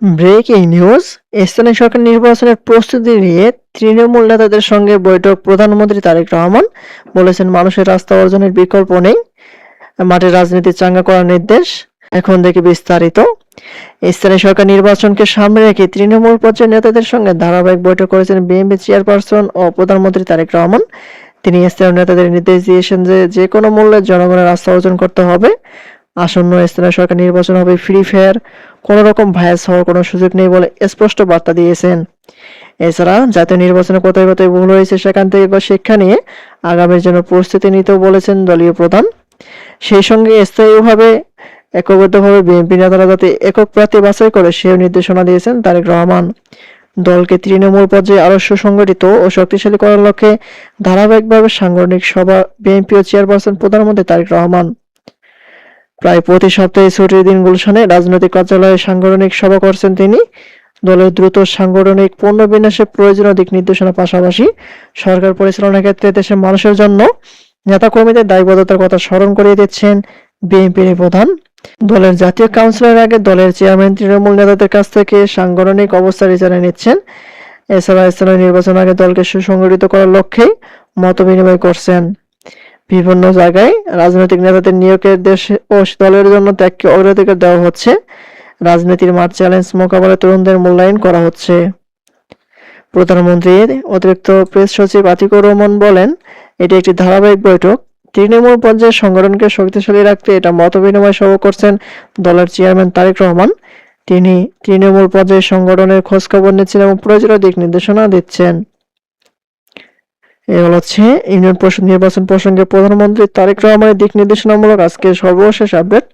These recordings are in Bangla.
Breaking news. স্থানীয় সরকার নির্বাচনের প্রস্তুতি নিয়ে তৃণমূল নেতাদের সঙ্গে বৈঠক। প্রধানমন্ত্রী তারেক রহমান বলেছেন, মানুষের রাস্তা অর্জনের বিকল্প নেই, মাঠে রাজনীতি চাঙ্গা করার নির্দেশ। এখন দেখি বিস্তারিত। স্থানীয় সরকার নির্বাচনকে সামনে রেখে তৃণমূল পর্যায়ের নেতাদের সঙ্গে ধারাবাহিক বৈঠক করেছেন বিএনপি চেয়ারপারসন ও প্রধানমন্ত্রী তারেক রহমান। তিনি স্থানীয় নেতাদের নির্দেশ দিয়েছেন যে যে কোনো মূল্যে জনগণের আস্থা অর্জন করতে হবে। আসন্ন স্থানীয় সরকার নির্বাচন হবে ফ্রি ফেয়ার, কোনো রকম ভায়াস হওয়ার কোনো সুযোগ নেই বলে স্পষ্ট বার্তা দিয়েছেন। এছাড়া জাতীয় নির্বাচনে কোথায় কোথায় ভুল হয়েছে সেখান থেকে শিক্ষা নিয়ে আগামীর জন্য প্রস্তুতি নিতেও বলেছেন দলীয় প্রধান। সেই সঙ্গে স্থায়ীভাবে একবদ্ধভাবে বিএনপি নেতারা যাতে একক প্রার্থী বাছাই করে সেও নির্দেশনা দিয়েছেন তারেক রহমান। দলকে তৃণমূল পর্যায়ে আরো সুসংগঠিত ও শক্তিশালী করার লক্ষ্যে ধারাবাহিকভাবে সাংগঠনিক সভা বিএনপি ও চেয়ারপারসন প্রধানমন্ত্রী তারেক রহমান। প্রায় প্রতি সপ্তাহে ছুটির দিন গুলশানে রাজনৈতিক কার্যালয়ে সাংগঠনিক সভা করছেন তিনি। দলের দ্রুত সাংগঠনিক পুনর্বিন্যাসের প্রয়োজনীয় দিক নির্দেশনার পাশাপাশি সরকার পরিচালনার ক্ষেত্রে দেশের মানুষের জন্য নেতাকর্মীদের দায়বদ্ধতার কথা স্মরণ করিয়ে দিচ্ছেন বিএনপির প্রধান। দলের জাতীয় কাউন্সিলের আগে দলের চেয়ারম্যান তৃণমূল নেতাদের কাছ থেকে সাংগঠনিক অবস্থা জেনে নিচ্ছেন। এছাড়া স্থানীয় নির্বাচন আগে দলকে সুসংগঠিত করার লক্ষ্যেই মত বিনিময় করছেন। বিভিন্ন জায়গায় রাজনৈতিক নেতাদের নিয়োগের দেশে ও দলের জন্য ত্যাগকে অগ্রাধিকার দেওয়া হচ্ছে। রাজনীতির মাঠ চ্যালেঞ্জ মোকাবেলায় তরুণদের মূল্যায়ন করা হচ্ছে। প্রধানমন্ত্রীর অতিরিক্ত প্রেস সচিব আতিকুর রহমান বলেন, এটি একটি ধারাবাহিক বৈঠক। তৃণমূল পর্যায়ে সংগঠনকে শক্তিশালী রাখতে এটা মতবিনিময় সভা করছেন দলের চেয়ারম্যান তারেক রহমান। তিনি তৃণমূল পর্যায়ে সংগঠনের খোঁজখবর নিচ্ছেন এবং প্রয়োজনীয় দিক নির্দেশনা দিচ্ছেন। এই হচ্ছে ইউনিয়ন পরিষদ নির্বাচন প্রসঙ্গে প্রধানমন্ত্রী তারেক রহমানের দিক নির্দেশনামূলক আজকের সর্বশেষ আপডেট।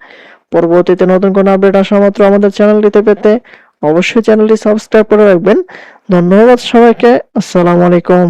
পরবর্তীতে নতুন কোনো আপডেট আসা মাত্র আমাদের চ্যানেলটিতে পেতে অবশ্যই চ্যানেলটি সাবস্ক্রাইব করে রাখবেন। ধন্যবাদ সবাইকে। আসসালামু আলাইকুম।